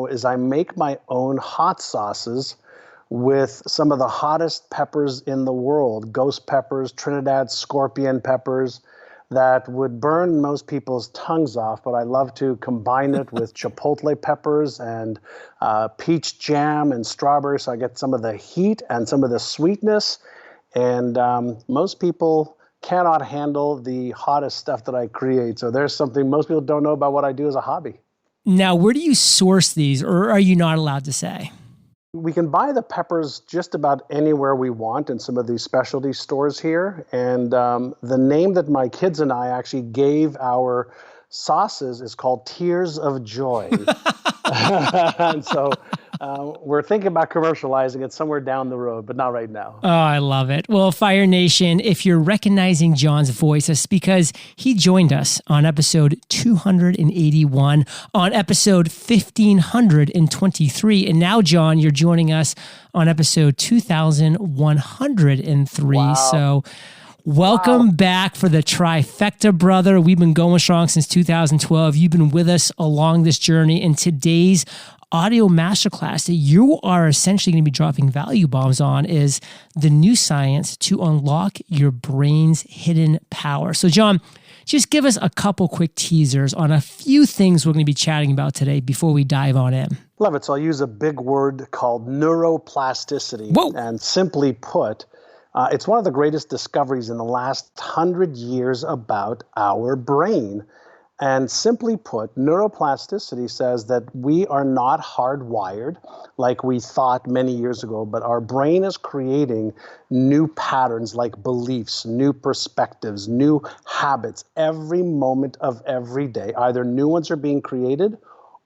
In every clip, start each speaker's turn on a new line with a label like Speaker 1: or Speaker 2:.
Speaker 1: is I make my own hot sauces with some of the hottest peppers in the world, ghost peppers, Trinidad scorpion peppers, that would burn most people's tongues off, but I love to combine it with chipotle peppers and peach jam and strawberry, so I get some of the heat and some of the sweetness. And most people cannot handle the hottest stuff that I create. So there's something most people don't know about what I do as a hobby.
Speaker 2: Now, where do you source these, or are you not allowed to say?
Speaker 1: We can buy the peppers just about anywhere we want in some of these specialty stores here. And the name that my kids and I actually gave our sauces is called Tears of Joy. And so we're thinking about commercializing it somewhere down the road, but not right now.
Speaker 2: Oh, I love it. Well, Fire Nation, if you're recognizing John's voice, it's because he joined us on episode 281, on episode 1523. And now, John, you're joining us on episode 2103.
Speaker 1: Wow.
Speaker 2: So welcome back for the trifecta, brother. We've been going strong since 2012. You've been with us along this journey. And today's audio masterclass that you are essentially going to be dropping value bombs on is the new science to unlock your brain's hidden power. So, John, just give us a couple quick teasers on a few things we're going to be chatting about today before we dive on in.
Speaker 1: Love it. So I'll use a big word called neuroplasticity.
Speaker 2: Whoa.
Speaker 1: And simply put, it's one of the greatest discoveries in the last 100 years about our brain. And simply put, neuroplasticity says that we are not hardwired like we thought many years ago, but our brain is creating new patterns like beliefs, new perspectives, new habits every moment of every day. Either new ones are being created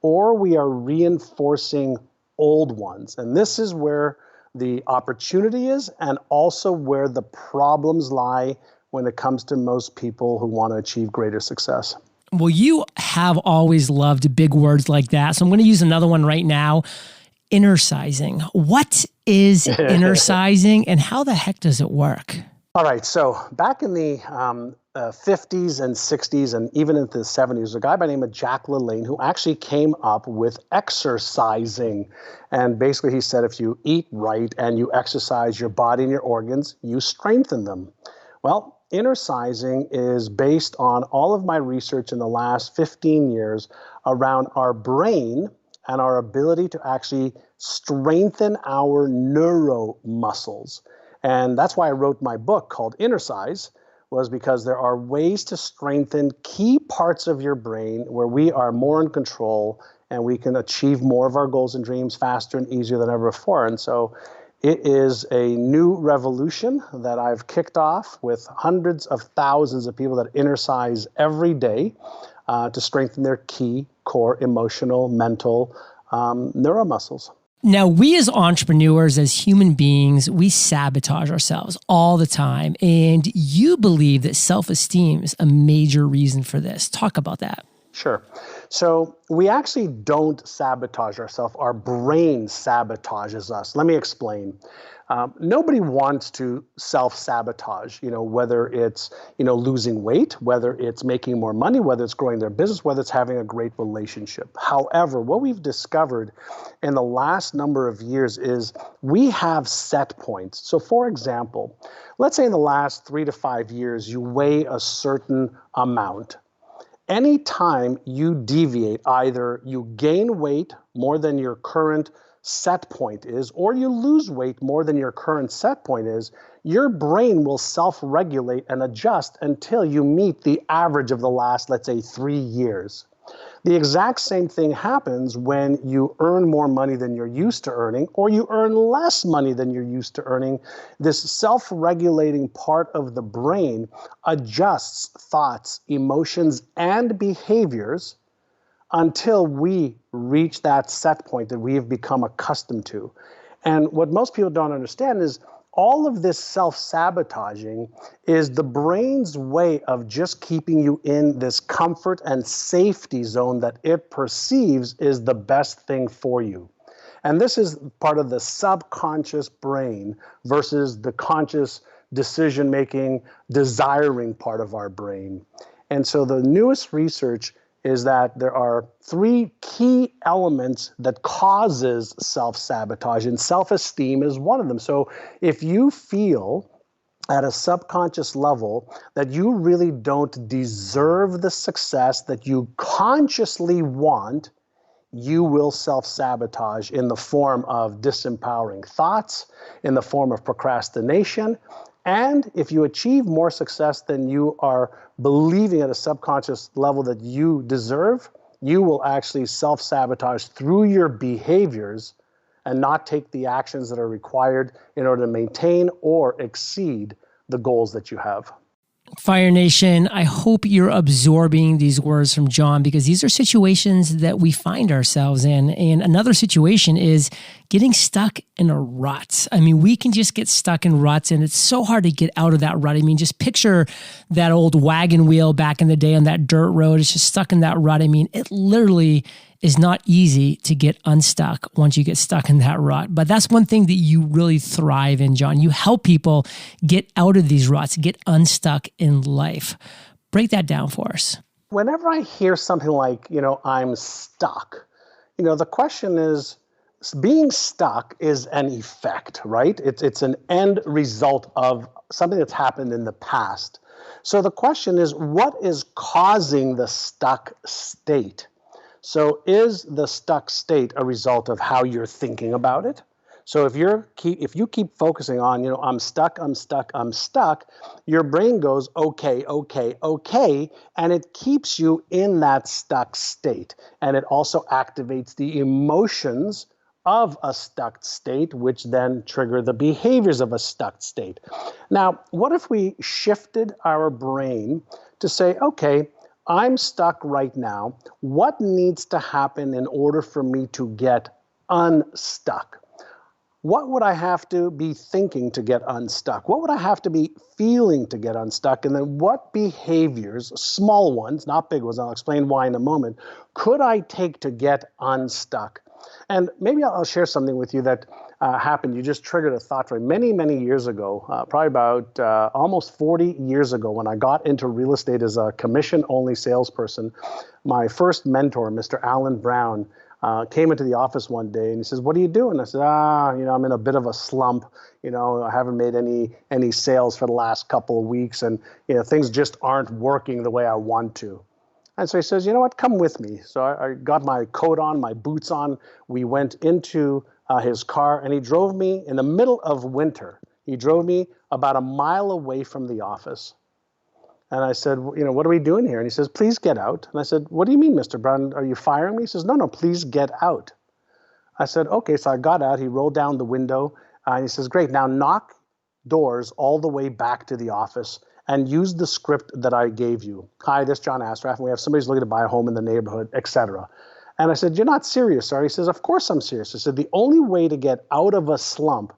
Speaker 1: or we are reinforcing old ones. And this is where the opportunity is and also where the problems lie when it comes to most people who want to achieve greater success.
Speaker 2: Well, you have always loved big words like that. So I'm going to use another one right now. Inner-sizing. What is inner-sizing and how the heck does it work?
Speaker 1: All right. So back in the 50s and 60s and even into the 70s, there's a guy by the name of Jack LaLanne who actually came up with exercising. And basically he said, if you eat right and you exercise your body and your organs, you strengthen them. Well, inner-sizing is based on all of my research in the last 15 years around our brain and our ability to actually strengthen our neuromuscles. And that's why I wrote my book called Inner Size, was because there are ways to strengthen key parts of your brain where we are more in control and we can achieve more of our goals and dreams faster and easier than ever before. And so it is a new revolution that I've kicked off with hundreds of thousands of people that exercise every day to strengthen their key core emotional, mental neuromuscles.
Speaker 2: Now, we as entrepreneurs, as human beings, we sabotage ourselves all the time. And you believe that self-esteem is a major reason for this. Talk about that.
Speaker 1: Sure. So we actually don't sabotage ourselves. Our brain sabotages us. Let me explain. Nobody wants to self-sabotage, whether it's, losing weight, whether it's making more money, whether it's growing their business, whether it's having a great relationship. However, what we've discovered in the last number of years is we have set points. So for example, let's say in the last 3 to 5 years, you weigh a certain amount. Anytime you deviate, either you gain weight more than your current set point is, or you lose weight more than your current set point is, your brain will self-regulate and adjust until you meet the average of the last, let's say, 3 years. The exact same thing happens when you earn more money than you're used to earning, or you earn less money than you're used to earning. This self-regulating part of the brain adjusts thoughts, emotions, and behaviors until we reach that set point that we have become accustomed to. And what most people don't understand is all of this self-sabotaging is the brain's way of just keeping you in this comfort and safety zone that it perceives is the best thing for you. And this is part of the subconscious brain versus the conscious decision-making, desiring part of our brain. And so the newest research is that there are three key elements that causes self-sabotage, and self-esteem is one of them. So if you feel at a subconscious level that you really don't deserve the success that you consciously want, you will self-sabotage in the form of disempowering thoughts, in the form of procrastination. And if you achieve more success than you are believing at a subconscious level that you deserve, you will actually self-sabotage through your behaviors and not take the actions that are required in order to maintain or exceed the goals that you have.
Speaker 2: Fire Nation, I hope you're absorbing these words from John, because these are situations that we find ourselves in. And another situation is getting stuck in a rut. I mean, we can just get stuck in ruts, and it's so hard to get out of that rut. I mean, just picture that old wagon wheel back in the day on that dirt road. It's just stuck in that rut. I mean, it literally is not easy to get unstuck once you get stuck in that rut. But that's one thing that you really thrive in, John. You help people get out of these ruts, get unstuck in life. Break that down for us.
Speaker 1: Whenever I hear something like, I'm stuck, the question is, being stuck is an effect, right? It's an end result of something that's happened in the past. So the question is, what is causing the stuck state? So is the stuck state a result of how you're thinking about it? So if you keep focusing on, I'm stuck, your brain goes, okay, and it keeps you in that stuck state. And it also activates the emotions of a stuck state, which then trigger the behaviors of a stuck state. Now, what if we shifted our brain to say, okay, I'm stuck right now. What needs to happen in order for me to get unstuck? What would I have to be thinking to get unstuck? What would I have to be feeling to get unstuck? And then what behaviors, small ones, not big ones, I'll explain why in a moment, could I take to get unstuck? And maybe I'll share something with you that happened. You just triggered a thought for me. Many years ago, probably about almost 40 years ago, when I got into real estate as a commission-only salesperson, my first mentor, Mr. Alan Brown, came into the office one day and he says, "What are you doing?" I said, I'm in a bit of a slump. I haven't made any sales for the last couple of weeks, and things just aren't working the way I want to. And so he says, "You know what? Come with me." So I got my coat on, my boots on. We went into his car, and he drove me in the middle of winter. He drove me about a mile away from the office. And I said, "What are we doing here?" And he says, "Please get out." And I said, "What do you mean, Mr. Brown? Are you firing me?" He says, No, please get out." I said, "Okay." So I got out. He rolled down the window. And he says, "Great. Now knock doors all the way back to the office and use the script that I gave you. Hi, this is John Assaraf, and we have somebody who's looking to buy a home in the neighborhood, etc." And I said, "You're not serious, sir." He says, "Of course I'm serious." I said, "The only way to get out of a slump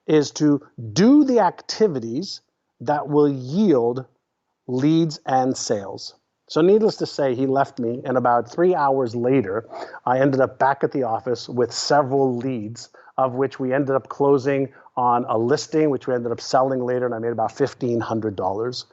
Speaker 1: is to do the activities that will yield leads and sales." So needless to say, he left me, and about 3 hours later, I ended up back at the office with several leads, of which we ended up closing on a listing, which we ended up selling later, and I made about $1,500.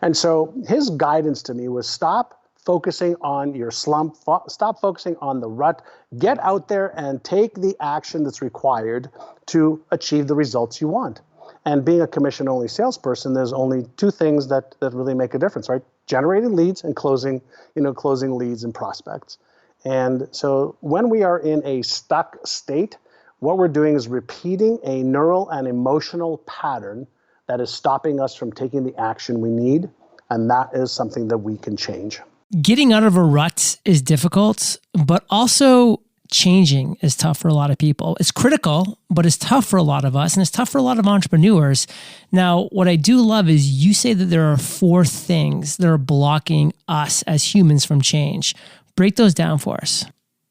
Speaker 1: And so his guidance to me was, stop focusing on your slump, stop focusing on the rut, get out there and take the action that's required to achieve the results you want. And being a commission-only salesperson, there's only two things that really make a difference, right? Generating leads and closing leads and prospects. And so when we are in a stuck state, what we're doing is repeating a neural and emotional pattern that is stopping us from taking the action we need. And that is something that we can change.
Speaker 2: Getting out of a rut is difficult, but also changing is tough for a lot of people. It's critical, but it's tough for a lot of us, and it's tough for a lot of entrepreneurs. Now, what I do love is you say that there are 4 things that are blocking us as humans from change. Break those down for us.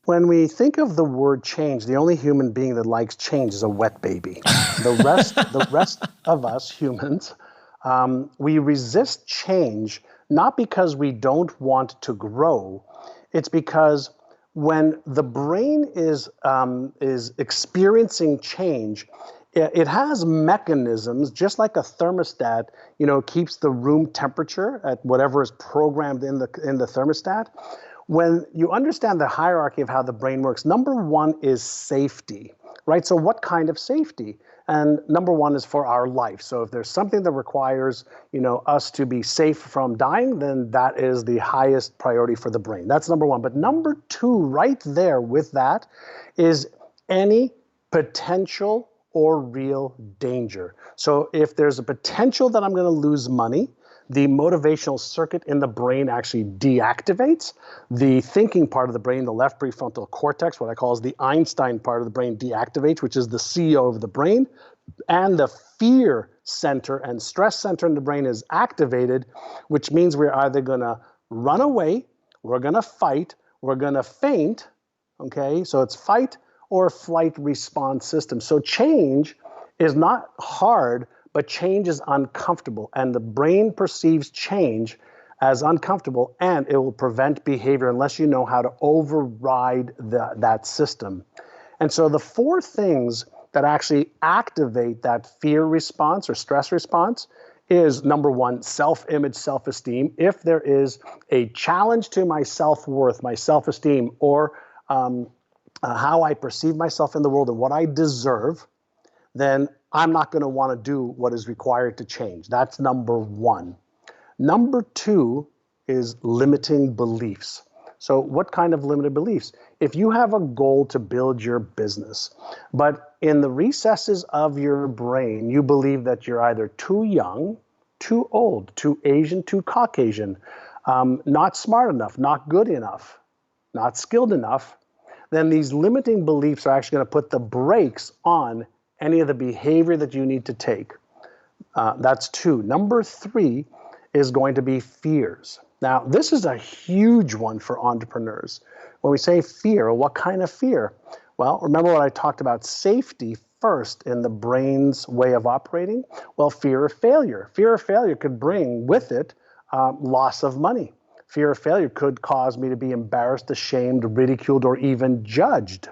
Speaker 1: When we think of the word change, the only human being that likes change is a wet baby. The rest of us humans, we resist change, not because we don't want to grow. It's because when the brain is experiencing change, it has mechanisms, just like a thermostat, keeps the room temperature at whatever is programmed in the thermostat. when you understand the hierarchy of how the brain works, number one is safety, right? So what kind of safety? And number one is for our life. So if there's something that requires, us to be safe from dying, then that is the highest priority for the brain. That's number one. But number two, right there with that, is any potential or real danger. So if there's a potential that I'm going to lose money, the motivational circuit in the brain actually deactivates. The thinking part of the brain, the left prefrontal cortex, what I call is the Einstein part of the brain, deactivates, which is the CEO of the brain. And the fear center and stress center in the brain is activated, which means we're either going to run away, we're going to fight, we're going to faint. Okay, so it's fight or flight response system. So change is not hard, but change is uncomfortable, and the brain perceives change as uncomfortable, and it will prevent behavior unless you know how to override that system. And so the four things that actually activate that fear response or stress response is, number one, self-image, self-esteem. If there is a challenge to my self-worth, my self-esteem, or how I perceive myself in the world and what I deserve, then I'm not going to want to do what is required to change. That's number one. Number two is limiting beliefs. So what kind of limited beliefs? If you have a goal to build your business, but in the recesses of your brain, you believe that you're either too young, too old, too Asian, too Caucasian, not smart enough, not good enough, not skilled enough, then these limiting beliefs are actually going to put the brakes on any of the behavior that you need to take. That's two. Number three is going to be fears. Now, this is a huge one for entrepreneurs. When we say fear, what kind of fear? Well, remember what I talked about safety first in the brain's way of operating? Well, fear of failure. Fear of failure could bring with it loss of money. Fear of failure could cause me to be embarrassed, ashamed, ridiculed, or even judged.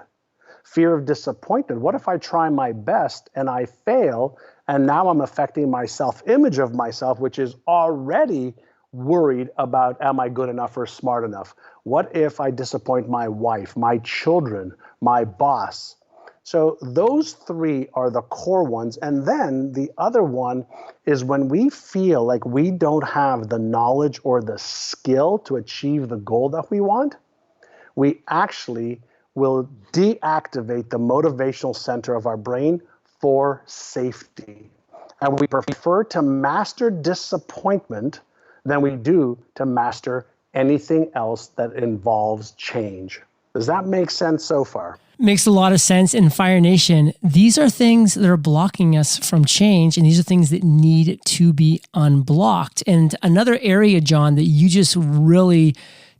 Speaker 1: Fear of disappointment. What if I try my best and I fail, and now I'm affecting my self-image of myself, which is already worried about, am I good enough or smart enough? What if I disappoint my wife, my children, my boss? So those three are the core ones. And then the other one is when we feel like we don't have the knowledge or the skill to achieve the goal that we want, we actually will deactivate the motivational center of our brain for safety. And we prefer to master disappointment than we do to master anything else that involves change. Does that make sense so far?
Speaker 2: Makes a lot of sense. In Fire Nation, these are things that are blocking us from change, and these are things that need to be unblocked. And another area, John, that you just really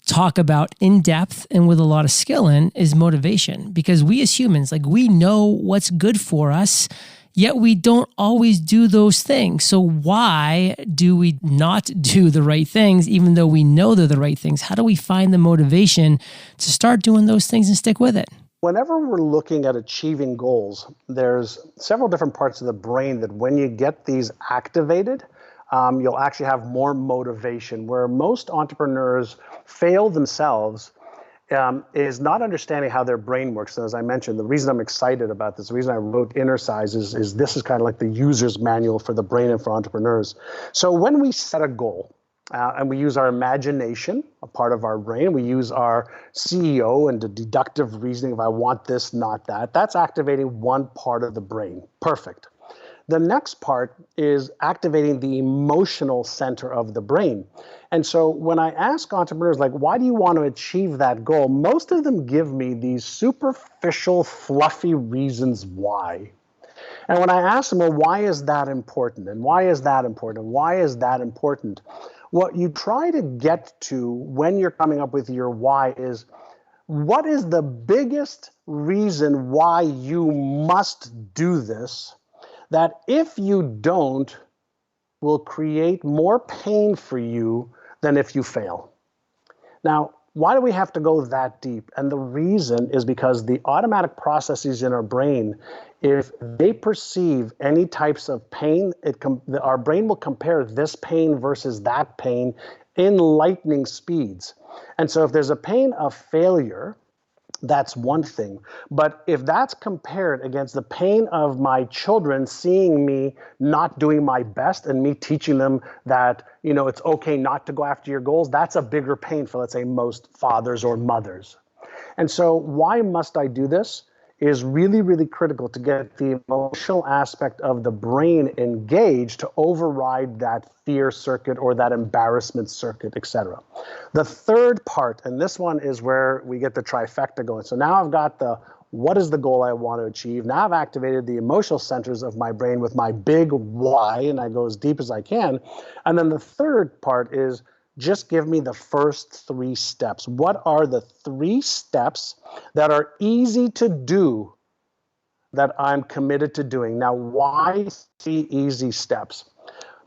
Speaker 2: talk about in depth and with a lot of skill in is motivation. Because we as humans, we know what's good for us, yet we don't always do those things. So why do we not do the right things, even though we know they're the right things? How do we find the motivation to start doing those things and stick with it?
Speaker 1: Whenever we're looking at achieving goals, there's several different parts of the brain that when you get these activated, you'll actually have more motivation. Where most entrepreneurs fail themselves is not understanding how their brain works. And as I mentioned, the reason I'm excited about this, the reason I wrote Inner Size is this is kind of like the user's manual for the brain and for entrepreneurs. So when we set a goal, and we use our imagination, a part of our brain. We use our CEO and the deductive reasoning, if I want this, not that. That's activating one part of the brain. Perfect. The next part is activating the emotional center of the brain. And so when I ask entrepreneurs, why do you want to achieve that goal? Most of them give me these superficial, fluffy reasons why. And when I ask them, well, why is that important? And why is that important? And why is that important? What you try to get to when you're coming up with your why is, what is the biggest reason why you must do this that if you don't will create more pain for you than if you fail? Now, why do we have to go that deep? And the reason is because the automatic processes in our brain, if they perceive any types of pain, our brain will compare this pain versus that pain in lightning speeds. And so if there's a pain of failure, that's one thing. But if that's compared against the pain of my children seeing me not doing my best and me teaching them that, it's okay not to go after your goals, that's a bigger pain for, let's say, most fathers or mothers. And so why must I do this is really, really critical to get the emotional aspect of the brain engaged to override that fear circuit or that embarrassment circuit, etc. The third part, and this one is where we get the trifecta going. So now I've got the what is the goal I want to achieve? Now I've activated the emotional centers of my brain with my big why, and I go as deep as I can. And then the third part is just give me the first 3 steps. What are the 3 steps that are easy to do that I'm committed to doing? Now, why 3 easy steps?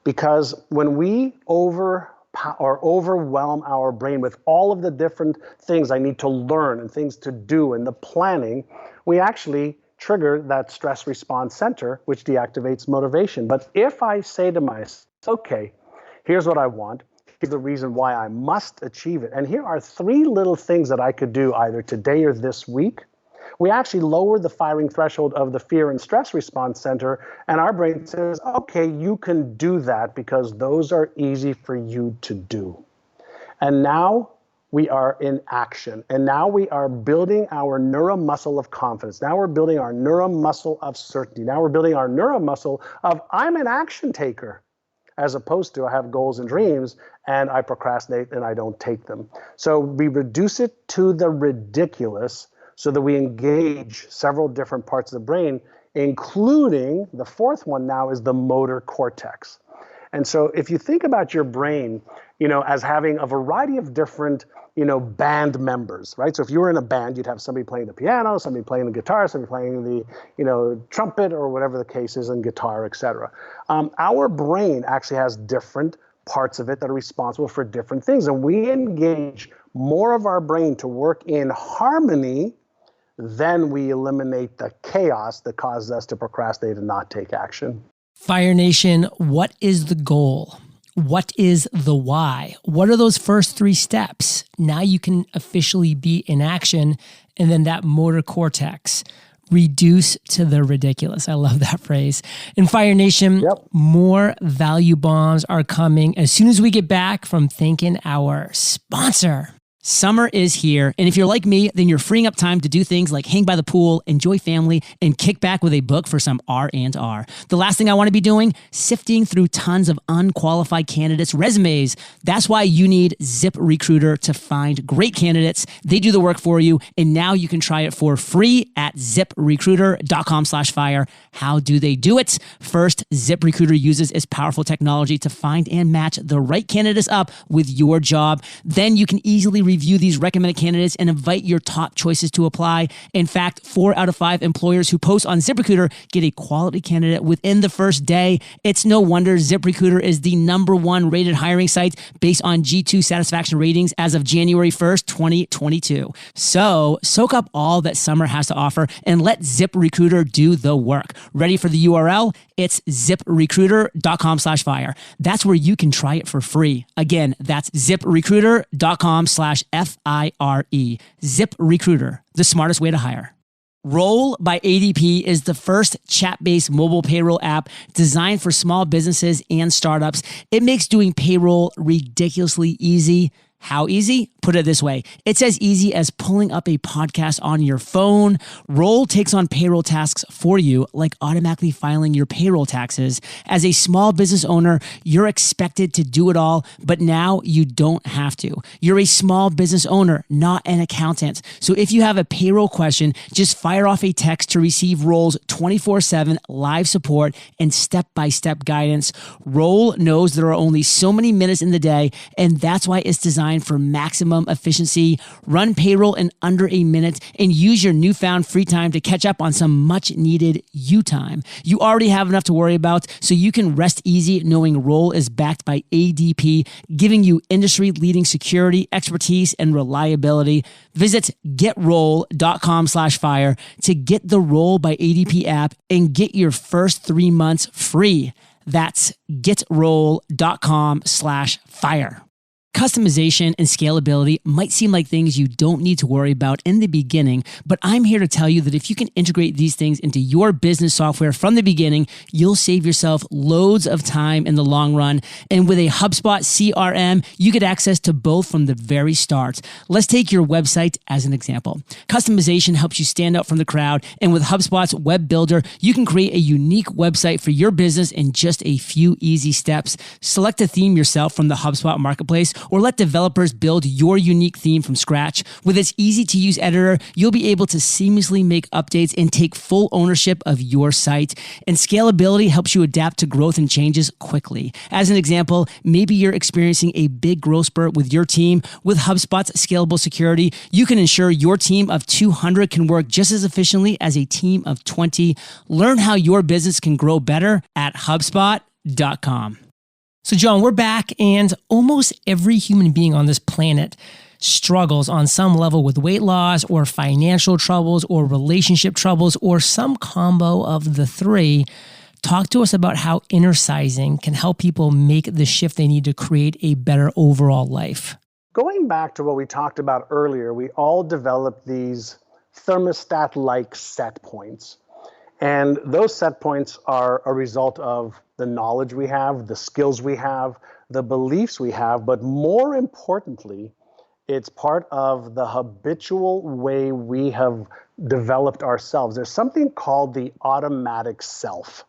Speaker 1: Because when we overwhelm our brain with all of the different things I need to learn and things to do and the planning, we actually trigger that stress response center, which deactivates motivation. But if I say to myself, okay, here's what I want, here's the reason why I must achieve it, and here are 3 little things that I could do either today or this week, we actually lower the firing threshold of the fear and stress response center, and our brain says, okay, you can do that because those are easy for you to do. And now we are in action, and now we are building our neuromuscle of confidence. Now we're building our neuromuscle of certainty. Now we're building our neuromuscle of I'm an action taker, as opposed to I have goals and dreams and I procrastinate and I don't take them. So we reduce it to the ridiculous so that we engage several different parts of the brain, including the 4th one now is the motor cortex. And so if you think about your brain, as having a variety of different, band members, right? So if you were in a band, you'd have somebody playing the piano, somebody playing the guitar, somebody playing the, trumpet or whatever the case is, and guitar, etc. Our brain actually has different parts of it that are responsible for different things. And we engage more of our brain to work in harmony, then we eliminate the chaos that causes us to procrastinate and not take action.
Speaker 2: Fire Nation, what is the goal? What is the why? What are those first 3 steps? Now you can officially be in action, and then that motor cortex, reduce to the ridiculous. I love that phrase. And Fire Nation, More value bombs are coming as soon as we get back from thanking our sponsor.
Speaker 3: Summer is here, and if you're like me, then you're freeing up time to do things like hang by the pool, enjoy family, and kick back with a book for some R&R. The last thing I want to be doing, sifting through tons of unqualified candidates' resumes. That's why you need ZipRecruiter to find great candidates. They do the work for you, and now you can try it for free at ZipRecruiter.com/fire. How do they do it? First, ZipRecruiter uses its powerful technology to find and match the right candidates up with your job. Then you can easily review these recommended candidates and invite your top choices to apply. In fact, 4 out of 5 employers who post on ZipRecruiter get a quality candidate within the first day. It's no wonder ZipRecruiter is the #1 rated hiring site based on G2 satisfaction ratings as of January 1st, 2022. So soak up all that summer has to offer and let ZipRecruiter do the work. Ready for the URL? It's ZipRecruiter.com/fire. That's where you can try it for free. Again, that's ZipRecruiter.com/fire. ZipRecruiter, the smartest way to hire. Roll by ADP is the first chat-based mobile payroll app designed for small businesses and startups. It makes doing payroll ridiculously easy. How easy? Put it this way. It's as easy as pulling up a podcast on your phone. Roll takes on payroll tasks for you, like automatically filing your payroll taxes. As a small business owner, you're expected to do it all, but now you don't have to. You're a small business owner, not an accountant. So if you have a payroll question, just fire off a text to receive Roll's 24/7 live support and step-by-step guidance. Roll knows there are only so many minutes in the day, and that's why it's designed for maximum efficiency. Run payroll in under a minute and use your newfound free time to catch up on some much needed you time. You already have enough to worry about, so you can rest easy knowing Roll is backed by ADP, giving you industry leading security, expertise, and reliability. Visit getroll.com/fire to get the Roll by ADP app and get your first 3 months free. That's getroll.com/fire. Customization and scalability might seem like things you don't need to worry about in the beginning, but I'm here to tell you that if you can integrate these things into your business software from the beginning, you'll save yourself loads of time in the long run. And with a HubSpot CRM, you get access to both from the very start. Let's take your website as an example. Customization helps you stand out from the crowd, and with HubSpot's Web Builder, you can create a unique website for your business in just a few easy steps. Select a theme yourself from the HubSpot marketplace, or let developers build your unique theme from scratch. With its easy-to-use editor, you'll be able to seamlessly make updates and take full ownership of your site. And scalability helps you adapt to growth and changes quickly. As an example, maybe you're experiencing a big growth spurt with your team. With HubSpot's scalable security, you can ensure your team of 200 can work just as efficiently as a team of 20. Learn how your business can grow better at HubSpot.com.
Speaker 2: So, John, we're back, and almost every human being on this planet struggles on some level with weight loss or financial troubles or relationship troubles or some combo of the three. Talk to us about how Innersizing can help people make the shift they need to create a better overall life.
Speaker 1: Going back to what we talked about earlier, we all develop these thermostat-like set points. And those set points are a result of the knowledge we have, the skills we have, the beliefs we have, but more importantly, it's part of the habitual way we have developed ourselves. There's something called the automatic self.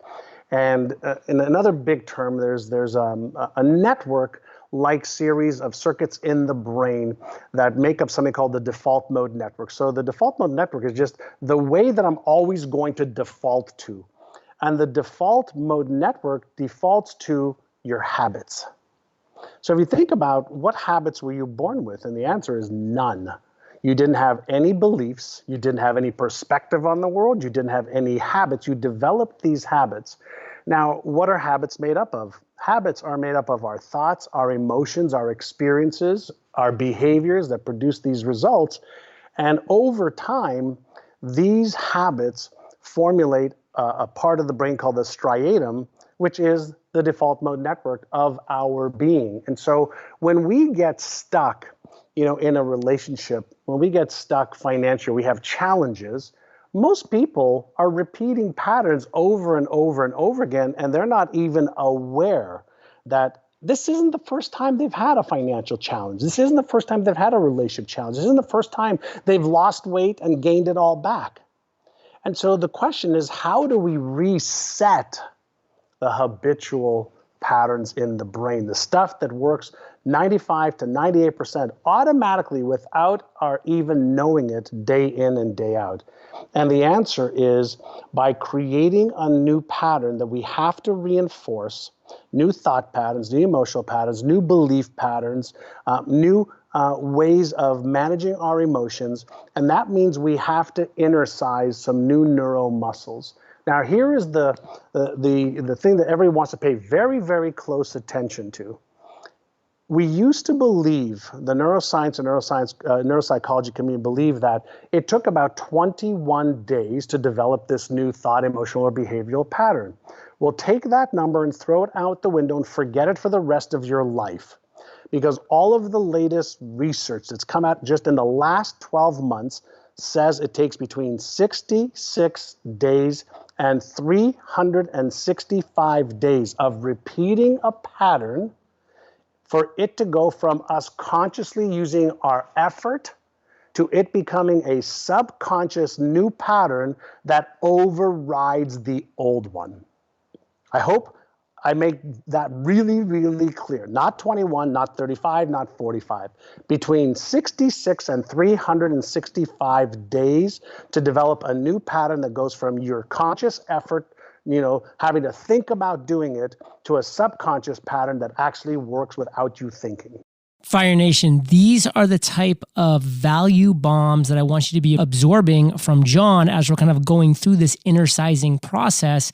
Speaker 1: And in another big term, there's a network-like series of circuits in the brain that make up something called the default mode network. So the default mode network is just the way that I'm always going to default to. And the default mode network defaults to your habits. So if you think about what habits were you born with, and the answer is none. You didn't have any beliefs, you didn't have any perspective on the world, you didn't have any habits, you developed these habits. Now, what are habits made up of? Habits are made up of our thoughts, our emotions, our experiences, our behaviors that produce these results. And over time, these habits formulate a part of the brain called the striatum, which is the default mode network of our being. And so when we get stuck, in a relationship, when we get stuck financially, we have challenges, most people are repeating patterns over and over and over again, and they're not even aware that this isn't the first time they've had a financial challenge. This isn't the first time they've had a relationship challenge. This isn't the first time they've lost weight and gained it all back. And so the question is, how do we reset the habitual patterns in the brain, the stuff that works 95 to 98% automatically without our even knowing it day in and day out? And the answer is by creating a new pattern that we have to reinforce, new thought patterns, new emotional patterns, new belief patterns, new ways of managing our emotions. And that means we have to innercise some new neural muscles. Now, here is the thing that everyone wants to pay very, very close attention to. We used to believe, the neuroscience and neuropsychology community believed that it took about 21 days to develop this new thought, emotional, or behavioral pattern. Well, take that number and throw it out the window and forget it for the rest of your life. Because all of the latest research that's come out just in the last 12 months says it takes between 66 days and 365 days of repeating a pattern for it to go from us consciously using our effort to it becoming a subconscious new pattern that overrides the old one. I hope I make that really, really clear. Not 21, not 35, not 45. Between 66 and 365 days to develop a new pattern that goes from your conscious effort, having to think about doing it, to a subconscious pattern that actually works without you thinking.
Speaker 2: Fire Nation, these are the type of value bombs that I want you to be absorbing from John as we're kind of going through this innersizing process.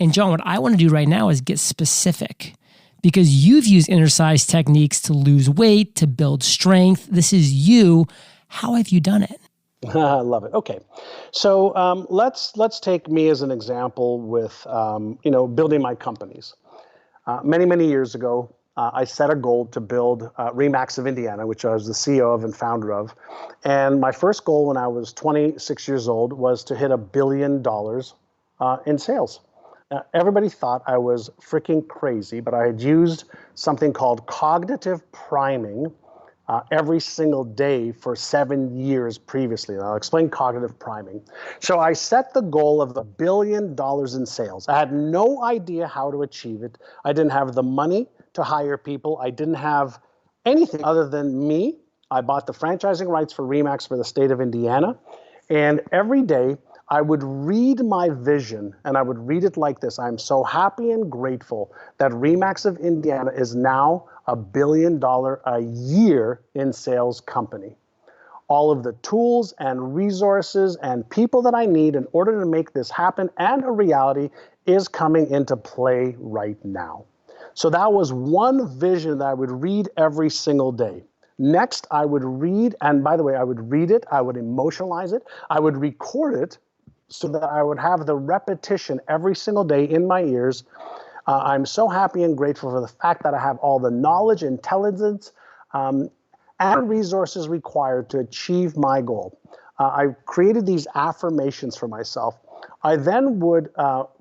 Speaker 2: And John, what I want to do right now is get specific, because you've used innercise techniques to lose weight, to build strength. This is you. How have you done it?
Speaker 1: I love it. Okay. So let's take me as an example with, building my companies. Many, many years ago, I set a goal to build Remax of Indiana, which I was the CEO of and founder of. And my first goal when I was 26 years old was to hit $1 billion in sales. Everybody thought I was freaking crazy, but I had used something called cognitive priming every single day for 7 years previously. And I'll explain cognitive priming. So I set the goal of $1 billion in sales. I had no idea how to achieve it. I didn't have the money to hire people. I didn't have anything other than me. I bought the franchising rights for Remax for the state of Indiana. And every day I would read my vision, and I would read it like this: I'm so happy and grateful that Remax of Indiana is now $1 billion a year in sales company. All of the tools and resources and people that I need in order to make this happen and a reality is coming into play right now. So that was one vision that I would read every single day. Next, I would read, and by the way, I would read it, I would emotionalize it, I would record it so that I would have the repetition every single day in my ears. I'm so happy and grateful for the fact that I have all the knowledge, intelligence, and resources required to achieve my goal. I created these affirmations for myself. I then would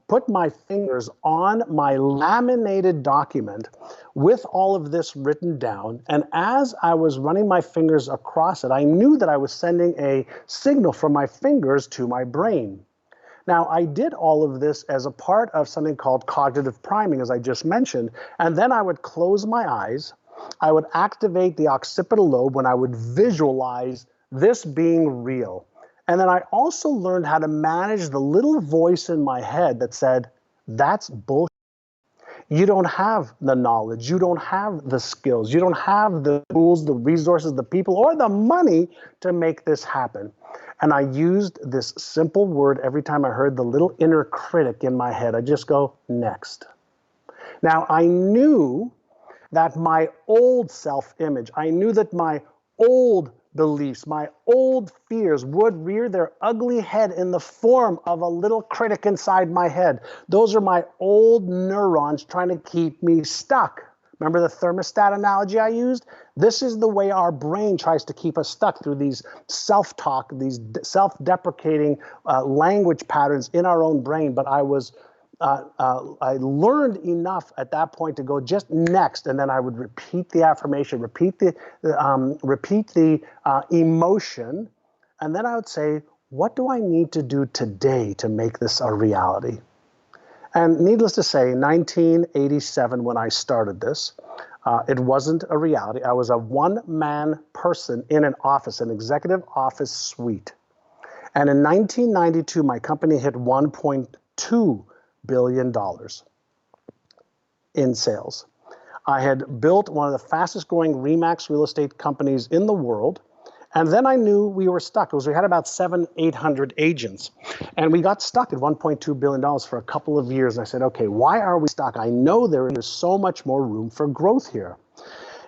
Speaker 1: put my fingers on my laminated document with all of this written down. And as I was running my fingers across it, I knew that I was sending a signal from my fingers to my brain. Now, I did all of this as a part of something called cognitive priming, as I just mentioned, and then I would close my eyes. I would activate the occipital lobe when I would visualize this being real. And then I also learned how to manage the little voice in my head that said, that's bullshit. You don't have the knowledge, you don't have the skills, you don't have the tools, the resources, the people, or the money to make this happen. And I used this simple word every time I heard the little inner critic in my head. I just go, next. Now, I knew that my old self-image, I knew that my old beliefs, my old fears would rear their ugly head in the form of a little critic inside my head. Those are my old neurons trying to keep me stuck. Remember the thermostat analogy I used? This is the way our brain tries to keep us stuck, through these self-talk, these self-deprecating language patterns in our own brain. But I learned enough at that point to go just next, and then I would repeat the affirmation, repeat the emotion, and then I would say, what do I need to do today to make this a reality? And needless to say, 1987, when I started this, it wasn't a reality. I was a one-man person in an office, an executive office suite. And in 1992, my company hit $1.2 billion in sales. I had built one of the fastest growing Remax real estate companies in the world. And then I knew we were stuck. We had about 700-800 agents. And we got stuck at $1.2 billion for a couple of years. And I said, okay, why are we stuck? I know there is so much more room for growth here.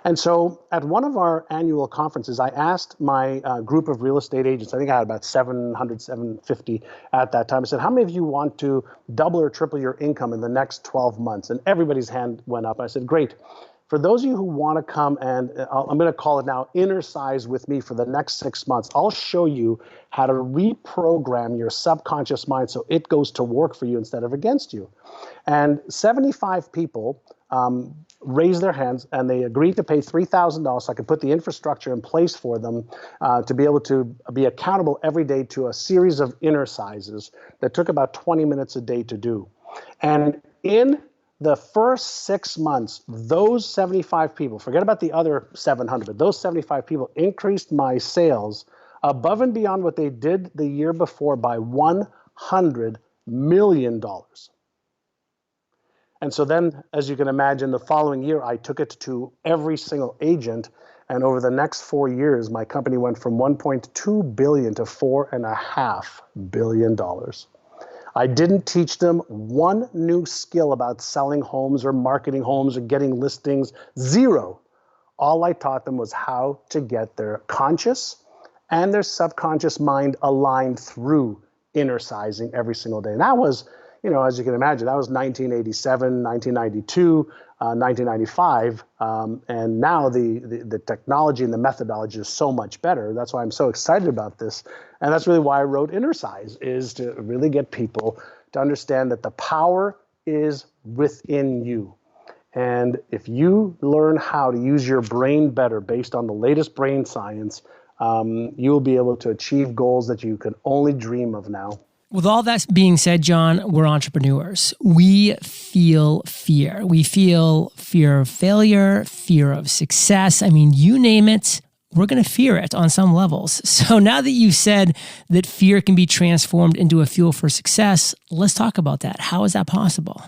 Speaker 1: And so at one of our annual conferences, I asked my group of real estate agents, I think I had about 700, 750 at that time. I said, how many of you want to double or triple your income in the next 12 months? And everybody's hand went up. I said, great. For those of you who want to come and I'm going to call it now inner size with me for the next 6 months, I'll show you how to reprogram your subconscious mind so it goes to work for you instead of against you. And 75 people raised their hands and they agreed to pay $3,000 so I could put the infrastructure in place for them to be able to be accountable every day to a series of inner sizes that took about 20 minutes a day to do. And in the first 6 months, those 75 people, forget about the other 700, but those 75 people increased my sales above and beyond what they did the year before by $100 million. And so then, as you can imagine, the following year, I took it to every single agent. And over the next 4 years, my company went from $1.2 billion to $4.5 billion. I didn't teach them one new skill about selling homes or marketing homes or getting listings, zero. All I taught them was how to get their conscious and their subconscious mind aligned through inner sizing every single day. And that was, as you can imagine, that was 1987, 1992, 1995. And now the technology and the methodology is so much better. That's why I'm so excited about this. And that's really why I wrote Inner Size, is to really get people to understand that the power is within you. And if you learn how to use your brain better based on the latest brain science, you'll be able to achieve goals that you can only dream of now.
Speaker 2: With all that being said, John, we're entrepreneurs. We feel fear. We feel fear of failure, fear of success. I mean, you name it, we're going to fear it on some levels. So now that you've said that fear can be transformed into a fuel for success, let's talk about that. How is that possible?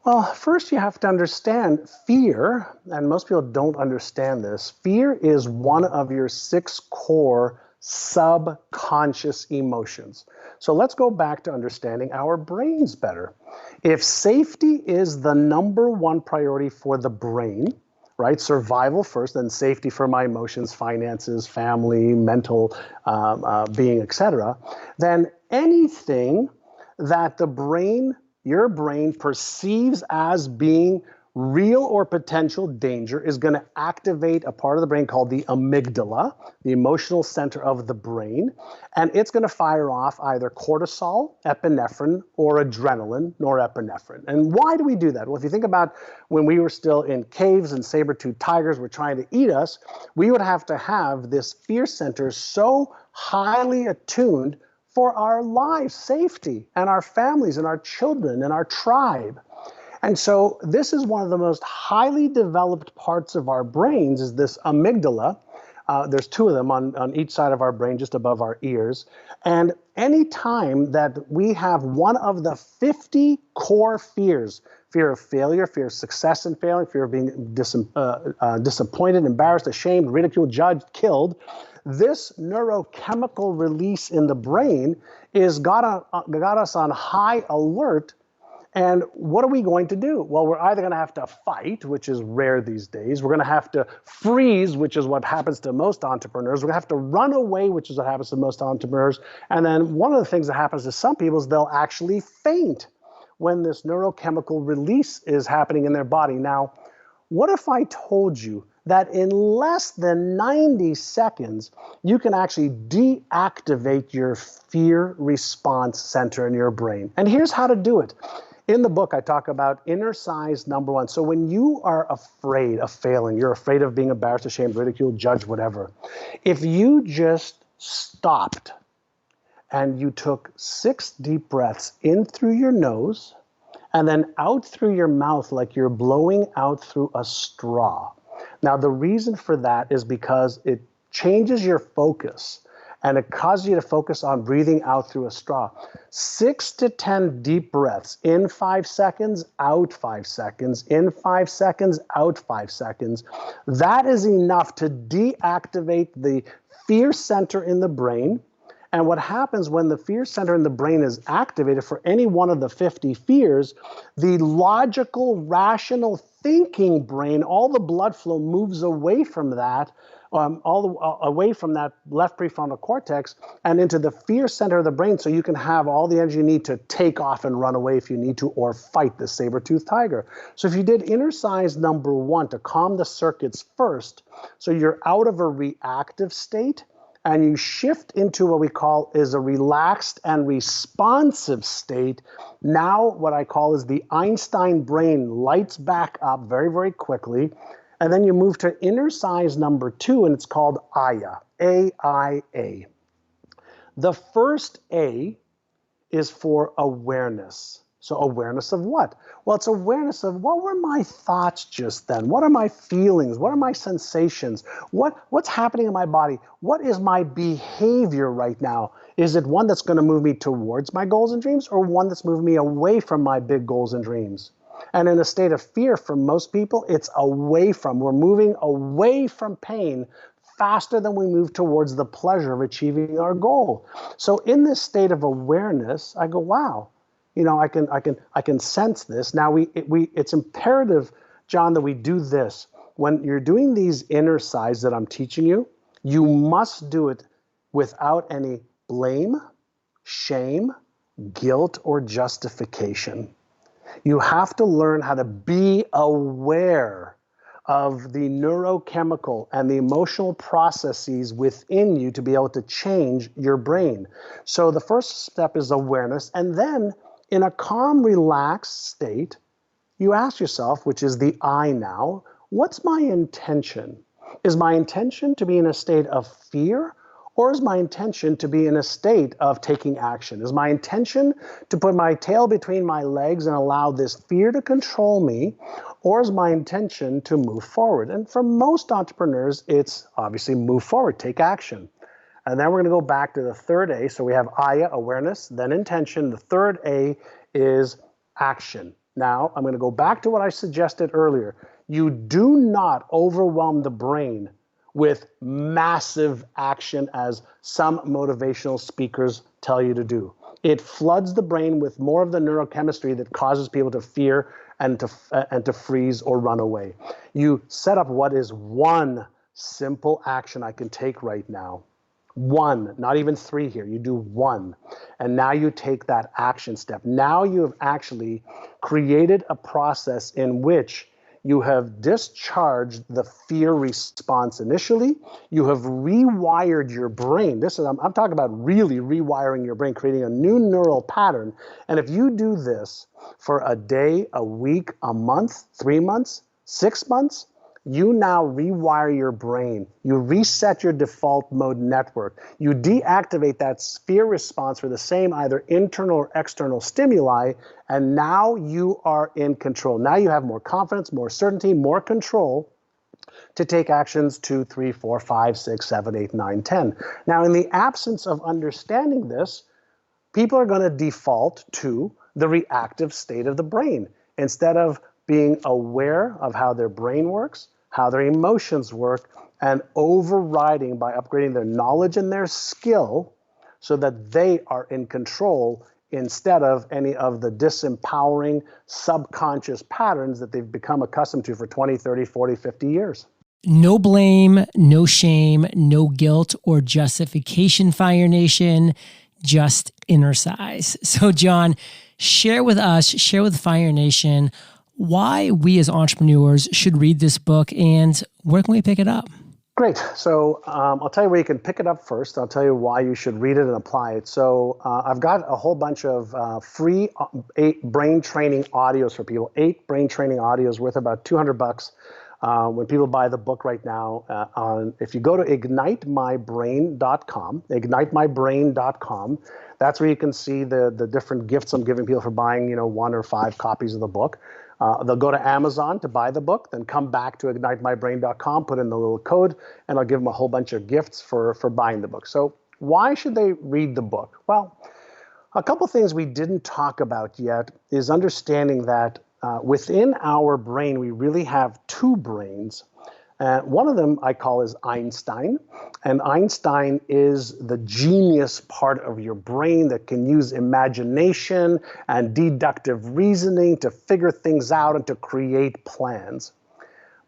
Speaker 1: Well, first you have to understand fear, and most people don't understand this. Fear is one of your 6 core subconscious emotions. So let's go back to understanding our brains better. If safety is the number one priority for the brain, right? Survival first, then safety for my emotions, finances, family, mental being, etc. Then anything that your brain perceives as being real or potential danger is going to activate a part of the brain called the amygdala, the emotional center of the brain, and it's going to fire off either cortisol, epinephrine, or adrenaline, norepinephrine. And why do we do that? Well, if you think about when we were still in caves and saber-toothed tigers were trying to eat us, we would have to have this fear center so highly attuned for our lives, safety, and our families, and our children, and our tribe. And so this is one of the most highly developed parts of our brains, is this amygdala. There's 2 of them on each side of our brain, just above our ears. And any time that we have one of the 50 core fears, fear of failure, fear of success and failing, fear of being disappointed, embarrassed, ashamed, ridiculed, judged, killed, this neurochemical release in the brain got us on high alert. And what are we going to do? Well, we're either going to have to fight, which is rare these days. We're going to have to freeze, which is what happens to most entrepreneurs. We're going to have to run away, which is what happens to most entrepreneurs. And then one of the things that happens to some people is they'll actually faint when this neurochemical release is happening in their body. Now, what if I told you that in less than 90 seconds, you can actually deactivate your fear response center in your brain? And here's how to do it. In the book, I talk about Inner Size number 1. So when you are afraid of failing, you're afraid of being embarrassed, ashamed, ridiculed, judged, whatever, if you just stopped and you took 6 deep breaths in through your nose and then out through your mouth like you're blowing out through a straw. Now, the reason for that is because it changes your focus and it causes you to focus on breathing out through a straw. 6 to 10 deep breaths, in 5 seconds, out 5 seconds, in 5 seconds, out 5 seconds. That is enough to deactivate the fear center in the brain. And what happens when the fear center in the brain is activated for any one of the 50 fears, the logical, rational thinking brain, all the blood flow moves away from that, away from that left prefrontal cortex and into the fear center of the brain, so you can have all the energy you need to take off and run away if you need to, or fight the saber-toothed tiger. So if you did Inner Size number 1 to calm the circuits first, so you're out of a reactive state, and you shift into what we call is a relaxed and responsive state. Now what I call is the Einstein brain lights back up very, very quickly. And then you move to Inner Size number 2, and it's called AYA, A-I-A. The first A is for awareness. So awareness of what? Well, it's awareness of what were my thoughts just then? What are my feelings? What are my sensations? What's happening in my body? What is my behavior right now? Is it one that's going to move me towards my goals and dreams, or one that's moving me away from my big goals and dreams? And in a state of fear, for most people, it's away from. We're moving away from pain faster than we move towards the pleasure of achieving our goal. So in this state of awareness, I go, wow. I can sense this. Now it's imperative, John, that we do this. When you're doing these Inner Size that I'm teaching you, you must do it without any blame, shame, guilt or justification. You have to learn how to be aware of the neurochemical and the emotional processes within you to be able to change your brain. So the first step is awareness. And then in a calm, relaxed state, you ask yourself, which is the I now, what's my intention? Is my intention to be in a state of fear? Or is my intention to be in a state of taking action? Is my intention to put my tail between my legs and allow this fear to control me? Or is my intention to move forward? And for most entrepreneurs, it's obviously move forward, take action. And then we're going to go back to the third A. So we have Aya, awareness, then intention. The third A is action. Now, I'm going to go back to what I suggested earlier. You do not overwhelm the brain with massive action as some motivational speakers tell you to do. It floods the brain with more of the neurochemistry that causes people to fear and to freeze or run away. You set up what is one simple action I can take right now. One, not even three here. You do one. And now you take that action step. Now you have actually created a process in which you have discharged the fear response initially. You have rewired your brain. I'm talking about really rewiring your brain, creating a new neural pattern. And if you do this for a day, a week, a month, 3 months, 6 months, you now rewire your brain. You reset your default mode network. You deactivate that fear response for the same either internal or external stimuli, and now you are in control. Now you have more confidence, more certainty, more control to take actions 2, 3, 4, 5, 6, 7, 8, 9, 10. Now, in the absence of understanding this, people are going to default to the reactive state of the brain instead of being aware of how their brain works, how their emotions work, and overriding by upgrading their knowledge and their skill so that they are in control instead of any of the disempowering subconscious patterns that they've become accustomed to for 20, 30, 40, 50 years.
Speaker 2: No blame, no shame, no guilt or justification, Fire Nation, just inner size. So John, share with Fire Nation, why we as entrepreneurs should read this book and where can we pick it up?
Speaker 1: Great. So I'll tell you where you can pick it up first. I'll tell you why you should read it and apply it. So I've got a whole bunch of free 8 brain training audios for people, 8 brain training audios worth about $200 when people buy the book right now. If you go to igniteMyBrain.com, that's where you can see the different gifts I'm giving people for buying 1 or 5 copies of the book. They'll go to Amazon to buy the book, then come back to igniteMyBrain.com, put in the little code, and I'll give them a whole bunch of gifts for buying the book. So why should they read the book? Well, a couple things we didn't talk about yet is understanding that within our brain, we really have 2 brains. One of them I call is Einstein, and Einstein is the genius part of your brain that can use imagination and deductive reasoning to figure things out and to create plans.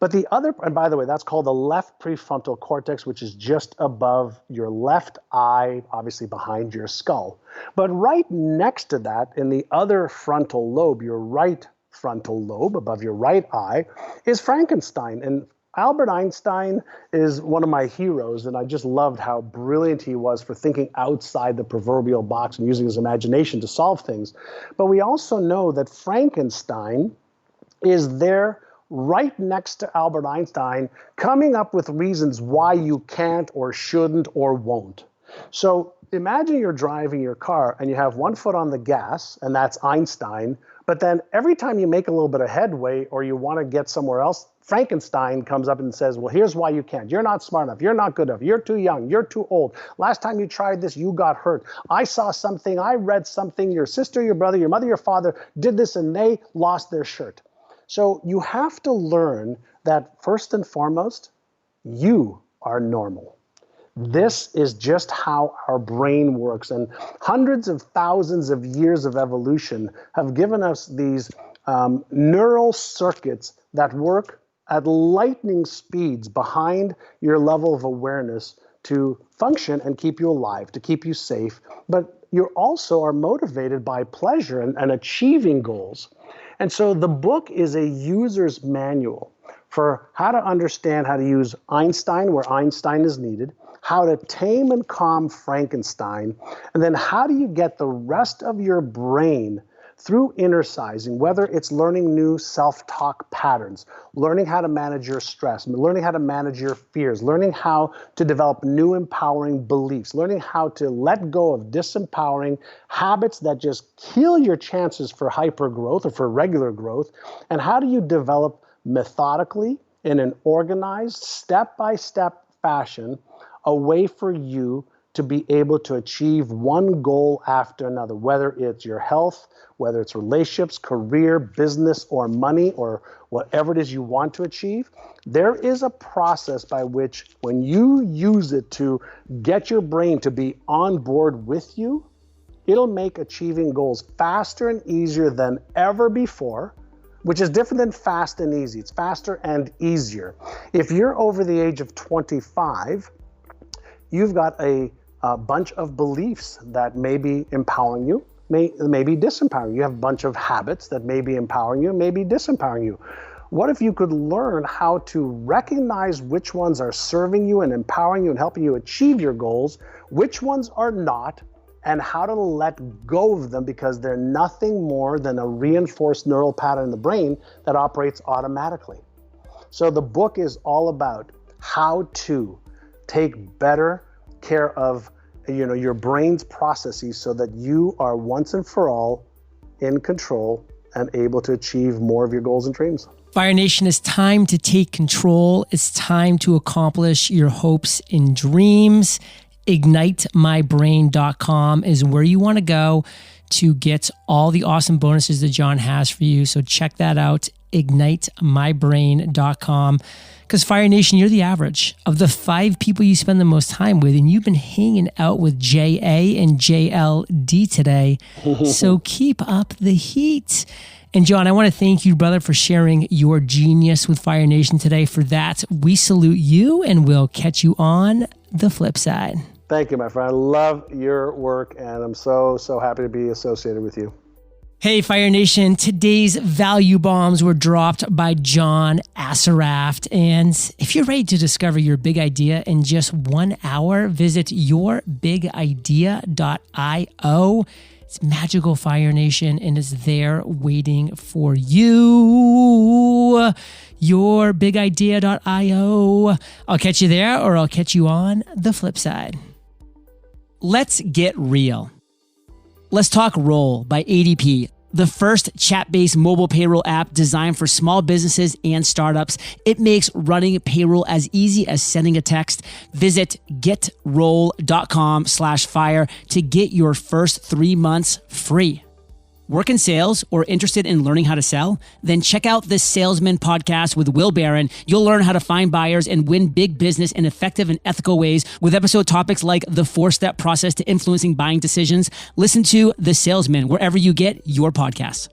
Speaker 1: But the other, and by the way, that's called the left prefrontal cortex, which is just above your left eye, obviously behind your skull. But right next to that, in the other frontal lobe, your right frontal lobe above your right eye, is Frankenstein. And Albert Einstein is one of my heroes, and I just loved how brilliant he was for thinking outside the proverbial box and using his imagination to solve things. But we also know that Frankenstein is there right next to Albert Einstein, coming up with reasons why you can't or shouldn't or won't. So imagine you're driving your car and you have one foot on the gas, and that's Einstein, but then every time you make a little bit of headway or you want to get somewhere else, Frankenstein comes up and says, well, here's why you can't. You're not smart enough. You're not good enough. You're too young. You're too old. Last time you tried this, you got hurt. I saw something. I read something. Your sister, your brother, your mother, your father did this and they lost their shirt. So you have to learn that first and foremost, you are normal. This is just how our brain works. And hundreds of thousands of years of evolution have given us these neural circuits that work at lightning speeds behind your level of awareness to function and keep you alive, to keep you safe. But you also are motivated by pleasure and achieving goals. And so the book is a user's manual for how to understand how to use Einstein where Einstein is needed, how to tame and calm Frankenstein, and then how do you get the rest of your brain through innercising, whether it's learning new self-talk patterns, learning how to manage your stress, learning how to manage your fears, learning how to develop new empowering beliefs, learning how to let go of disempowering habits that just kill your chances for hypergrowth or for regular growth, and how do you develop methodically in an organized, step-by-step fashion a way for you to be able to achieve one goal after another, whether it's your health, whether it's relationships, career, business, or money, or whatever it is you want to achieve. There is a process by which when you use it to get your brain to be on board with you, it'll make achieving goals faster and easier than ever before, which is different than fast and easy. It's faster and easier. If you're over the age of 25, you've got a bunch of beliefs that may be empowering you, may be disempowering you. You have a bunch of habits that may be empowering you, may be disempowering you. What if you could learn how to recognize which ones are serving you and empowering you and helping you achieve your goals, which ones are not, and how to let go of them because they're nothing more than a reinforced neural pattern in the brain that operates automatically. So the book is all about how to take better care of your brain's processes so that you are once and for all in control and able to achieve more of your goals and dreams.
Speaker 2: Fire Nation, it's time to take control. It's time to accomplish your hopes and dreams. IgniteMyBrain.com is where you want to go to get all the awesome bonuses that John has for you. So check that out, IgniteMyBrain.com. Because Fire Nation, you're the average of the 5 people you spend the most time with, and you've been hanging out with JA and JLD today. So keep up the heat. And John, I want to thank you, brother, for sharing your genius with Fire Nation today. For that, we salute you, and we'll catch you on the flip side.
Speaker 1: Thank you, my friend. I love your work, and I'm so happy to be associated with you.
Speaker 2: Hey, Fire Nation. Today's value bombs were dropped by John Assaraf. And if you're ready to discover your big idea in just 1 hour, visit yourbigidea.io. It's magical, Fire Nation, and it's there waiting for you. Yourbigidea.io. I'll catch you there, or I'll catch you on the flip side.
Speaker 3: Let's get real. Let's talk Roll by ADP, the first chat-based mobile payroll app designed for small businesses and startups. It makes running payroll as easy as sending a text. Visit getroll.com/fire to get your first 3 months free. Work in sales or interested in learning how to sell? Then check out the Salesman podcast with Will Barron. You'll learn how to find buyers and win big business in effective and ethical ways with episode topics like the 4-step process to influencing buying decisions. Listen to The Salesman wherever you get your podcasts.